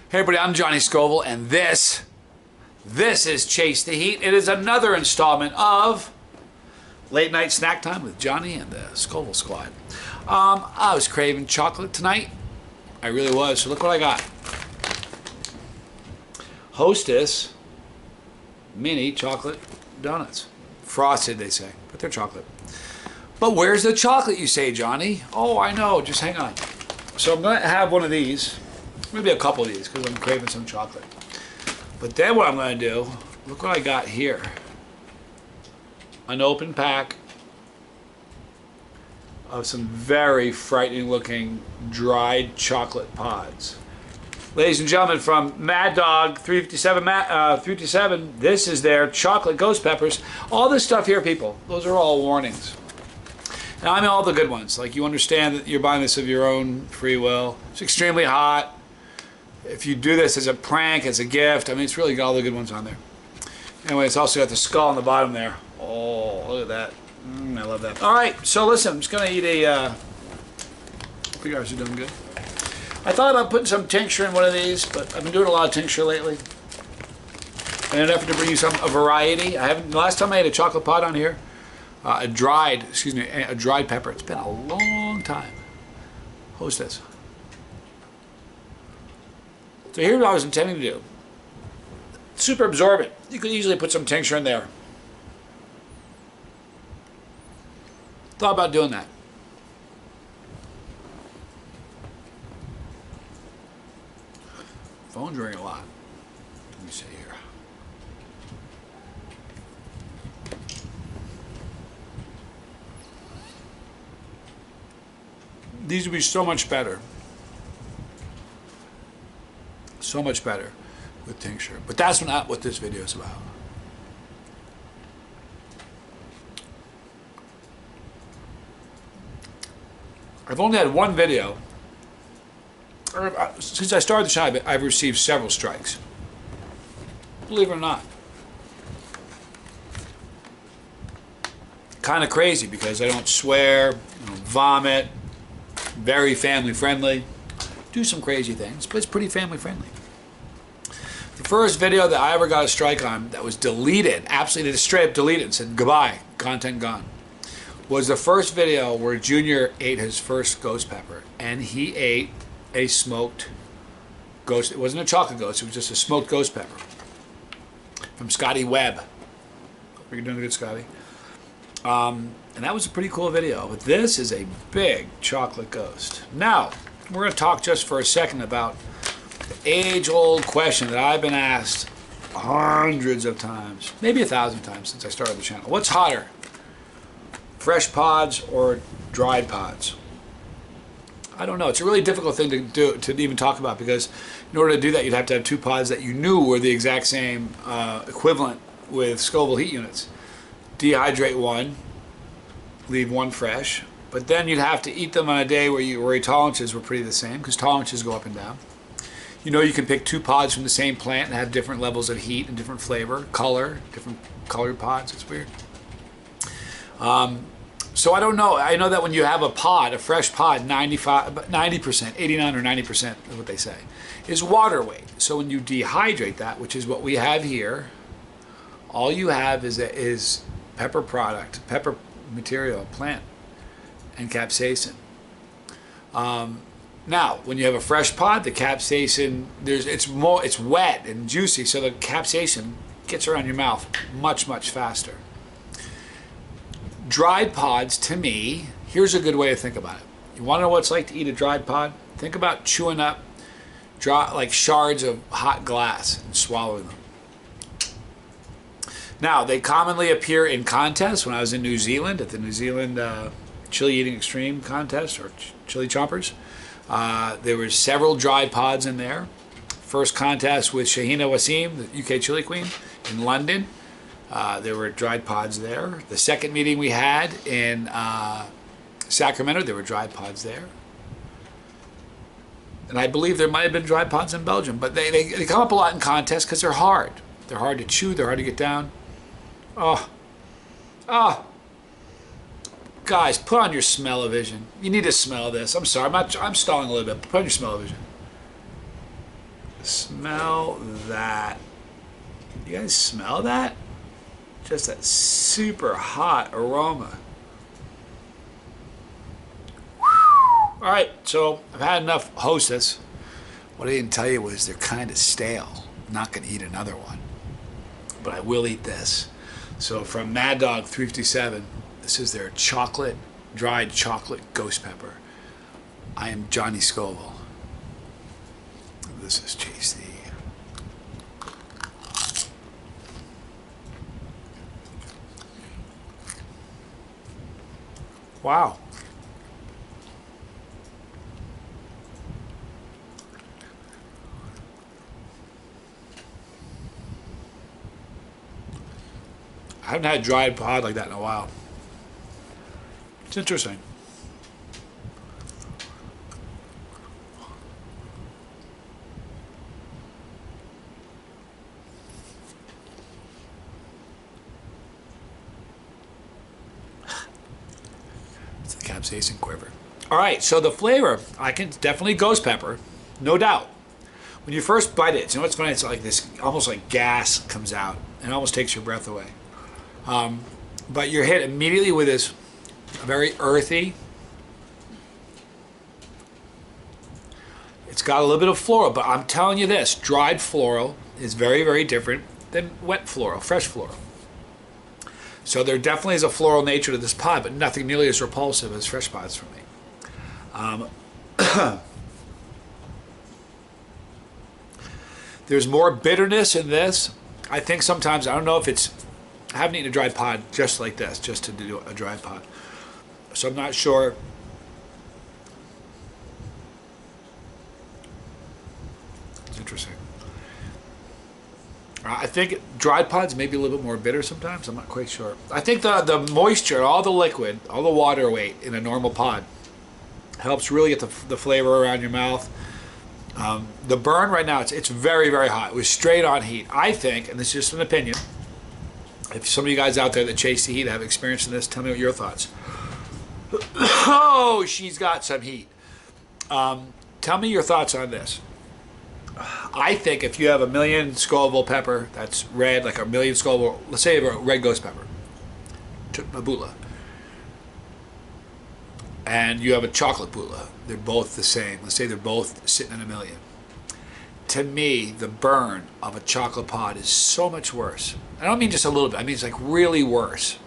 Hey everybody, I'm Johnny Scoville, and this is Chase the Heat. It is another installment of Late Night Snack Time with Johnny and the Scoville Squad. I was craving chocolate tonight. I really was, so look what I got. Hostess mini chocolate donuts. Frosted, they say, but they're chocolate. But where's the chocolate, you say, Johnny? Oh, I know, just hang on. So I'm going to have one of these. Maybe a couple of these because I'm craving some chocolate. But then what I'm going to do, look what I got here. An open pack of some very frightening looking dried chocolate pods. Ladies and gentlemen, from Mad Dog 357, this is their chocolate ghost peppers. All this stuff here, people, those are all warnings. And I mean all the good ones. Like, you understand that you're buying this of your own free will. It's extremely hot. If you do this as a prank, as a gift, I mean, it's really got all the good ones on there. Anyway, it's also got the skull on the bottom there. Oh, look at that. I love that. All right, so listen, I'm just going to eat a... hope you guys are doing good. I thought about putting some tincture in one of these, but I've been doing a lot of tincture lately. In an effort to bring you a variety. The last time I ate a chocolate pot on here, a dried pepper. It's been a long time. Hostess. So here's what I was intending to do. Super absorbent. You could easily put some tincture in there. Thought about doing that. Phone's ringing a lot. Let me see here. These would be so much better. So much better with tincture. But that's not what this video is about. I've only had one video. Since I started the channel, I've received several strikes. Believe it or not. Kind of crazy because I don't swear, vomit, very family friendly. Do some crazy things, but it's pretty family friendly. The first video that I ever got a strike on that was deleted, absolutely straight up deleted and said goodbye, content gone, was the first video where Junior ate his first ghost pepper, and he ate a smoked ghost. It wasn't a chocolate ghost, it was just a smoked ghost pepper from Scotty Webb. Hope you're doing good, Scotty. And that was a pretty cool video, but this is a big chocolate ghost. Now, we're going to talk just for a second about the age-old question that I've been asked hundreds of times, maybe 1,000 times since I started the channel. What's hotter, fresh pods or dried pods? I don't know. It's a really difficult thing to even talk about, because in order to do that, you'd have to have two pods that you knew were the exact same equivalent with Scoville heat units. Dehydrate one, leave one fresh. But then you'd have to eat them on a day where your tolerances were pretty the same, because tolerances go up and down. You can pick two pods from the same plant and have different levels of heat and different flavor, color, different colored pods. It's weird. So I don't know. I know that when you have a pod, a fresh pod, 90%, 89 or 90% is what they say, is water weight. So when you dehydrate that, which is what we have here, all you have is pepper product, pepper material, plant, and capsaicin. Now, when you have a fresh pod, the capsaicin, it's wet and juicy, so the capsaicin gets around your mouth much, much faster. Dried pods, to me, here's a good way to think about it. You want to know what it's like to eat a dried pod? Think about chewing up like shards of hot glass and swallowing them. Now, they commonly appear in contests. When I was in New Zealand, at the New Zealand Chili Eating Extreme contest, or Chili Chompers, there were several dried pods in there. First contest with Shahina Wasim, the UK Chili Queen, in London. There were dried pods there. The second meeting we had in Sacramento, there were dried pods there. And I believe there might have been dried pods in Belgium, but they come up a lot in contests because they're hard. They're hard to chew, they're hard to get down. Oh. Guys, put on your smell-o-vision. You need to smell this. I'm sorry, I'm stalling a little bit. Put on your smell-o-vision. Smell that. You guys smell that? Just that super hot aroma. All right, so I've had enough Hostess. What I didn't tell you was they're kind of stale. I'm not going to eat another one, but I will eat this. So from Mad Dog 357, this is their dried chocolate ghost pepper. I am Johnny Scoville. This is tasty. Wow. I haven't had dried pod like that in a while. It's interesting. It's the capsaicin quiver. All right, so the flavor, I can definitely ghost pepper, no doubt. When you first bite it, you know what's funny? It's like this, almost like gas comes out and almost takes your breath away. But you're hit immediately with this very earthy. It's got a little bit of floral, but I'm telling you this, dried floral is very, very different than wet floral, fresh floral. So there definitely is a floral nature to this pod, but nothing nearly as repulsive as fresh pods for me. There's more bitterness in this. I think sometimes, I don't know if it's, I haven't eaten a dried pod just like this, just to do a dried pod. So I'm not sure. It's interesting. I think dried pods may be a little bit more bitter sometimes. I'm not quite sure. I think the moisture, all the liquid, all the water weight in a normal pod helps really get the flavor around your mouth. The burn right now, it's very, very hot. It was straight on heat. I think, and this is just an opinion, if some of you guys out there that chase the heat have experience in this, tell me what your thoughts. Oh, she's got some heat. Tell me your thoughts on this. I think if you have a million Scoville pepper that's red, like a million Scoville, let's say a red ghost pepper, a bula, and you have a chocolate bula, they're both the same. Let's say they're both sitting in a million. To me, the burn of a chocolate pod is so much worse. I don't mean just a little bit. I mean it's like really worse.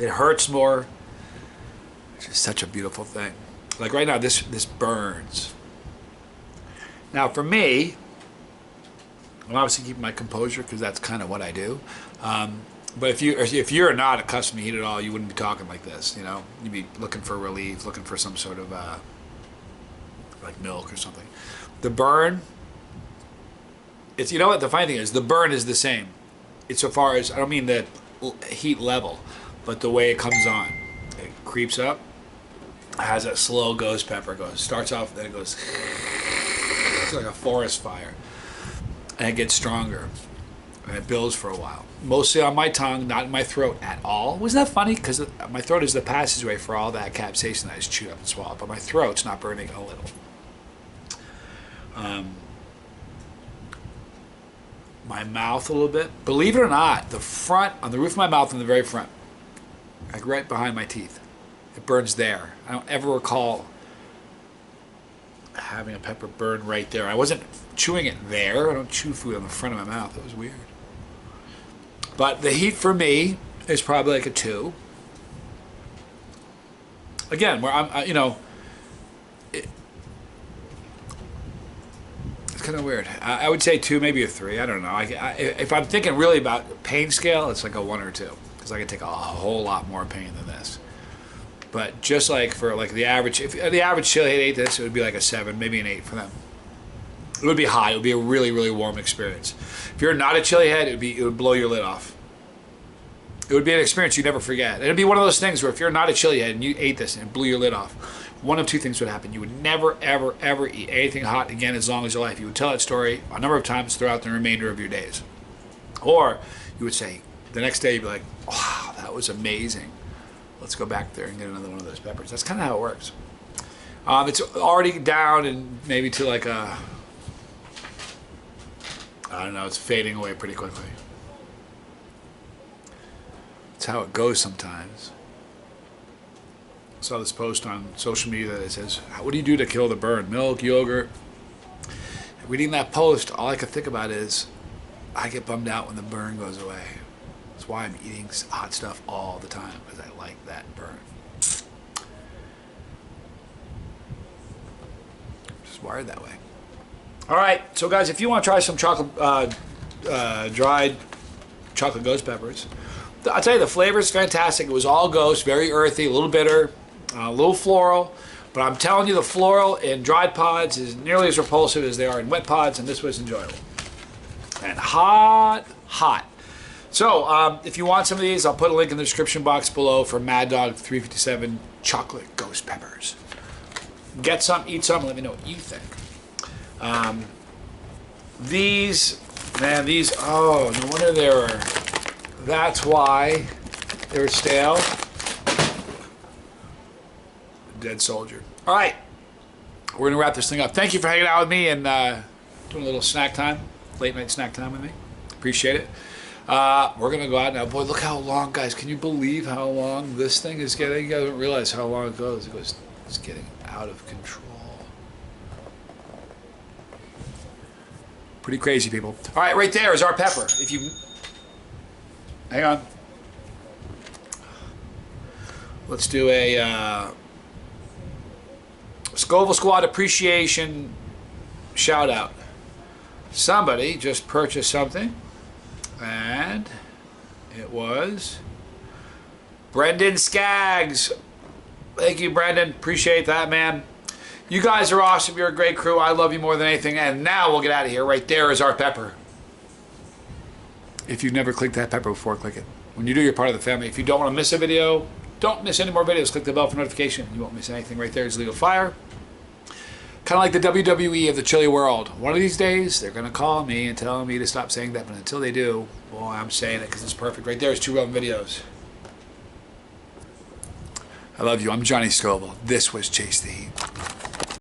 It hurts more. It's just such a beautiful thing. Like right now, this burns. Now for me, I'm obviously keeping my composure because that's kind of what I do. But if you're not accustomed to heat at all, you wouldn't be talking like this. You know, you'd be looking for relief, looking for some sort of like milk or something. The burn. It's, you know what the funny thing is, the burn is the same. It's so far as, I don't mean the heat level, but the way it comes on. It creeps up, has that slow ghost pepper, starts off, then it goes, it's like a forest fire. And it gets stronger, and it builds for a while. Mostly on my tongue, not in my throat at all. Wasn't that funny? Because my throat is the passageway for all that capsaicin that I just chewed up and swallowed, but my throat's not burning a little. My mouth a little bit. Believe it or not, the front, on the roof of my mouth in the very front, like right behind my teeth, it burns there. I don't ever recall having a pepper burn right there. I wasn't chewing it there. I don't chew food on the front of my mouth. That was weird. But the heat for me is probably like a 2. Again, where I'm, you know, it's kind of weird. I would say 2, maybe a 3. I don't know. If I'm thinking really about pain scale, it's like a 1 or 2 because I can take a whole lot more pain than this. But just like for like the average, if the average chili head ate this, it would be like a 7, maybe an 8 for them. It would be hot. It would be a really, really warm experience. If you're not a chili head, it would blow your lid off. It would be an experience you never forget. It'd be one of those things where if you're not a chili head and you ate this and it blew your lid off, one of 2 things would happen. You would never, ever, ever eat anything hot again as long as your life. You would tell that story a number of times throughout the remainder of your days. Or you would say, the next day you'd be like, wow, that was amazing. Let's go back there and get another one of those peppers. That's kind of how it works. It's already down and maybe to like a I don't know, it's fading away pretty quickly. That's how it goes sometimes. I saw this post on social media that says, what do you do to kill the burn? Milk, yogurt. Reading that post, all I could think about is, I get bummed out when the burn goes away. That's why I'm eating hot stuff all the time, because I like that burn. Just wired that way. All right, so guys, if you want to try some chocolate, dried chocolate ghost peppers, I'll tell you, the flavor is fantastic. It was all ghost, very earthy, a little bitter, a little floral. But I'm telling you, the floral in dried pods is nearly as repulsive as they are in wet pods, and this was enjoyable. And hot, hot. So if you want some of these, I'll put a link in the description box below for Mad Dog 357 chocolate ghost peppers. Get some, eat some, and let me know what you think. These, man, these, oh, no wonder they were, that's why they were stale. Dead soldier. All right, we're gonna wrap this thing up. Thank you for hanging out with me and doing a little snack time, late night snack time with me. Appreciate it. We're gonna go out now. Boy, look how long, guys. Can you believe how long this thing is getting? You guys don't realize how long it goes. It's getting out of control. Pretty crazy, people. All right, right there is our pepper. If you hang on, let's do a Scoville Squad appreciation shout out. Somebody just purchased something, and it was Brendan Skaggs. Thank you, Brendan. Appreciate that, man. You guys are awesome. You're a great crew. I love you more than anything. And now we'll get out of here. Right there is our pepper. If you've never clicked that pepper before, click it. When you do, you're part of the family. If you don't want to miss a video, don't miss any more videos. Click the bell for notification. You won't miss anything. Right there is Legal Fire. Kind of like the WWE of the chili world. One of these days, they're going to call me and tell me to stop saying that. But until they do, well, I'm saying it because it's perfect. Right there is 2 relevant videos. I love you. I'm Johnny Scoville. This was Chase the Heat.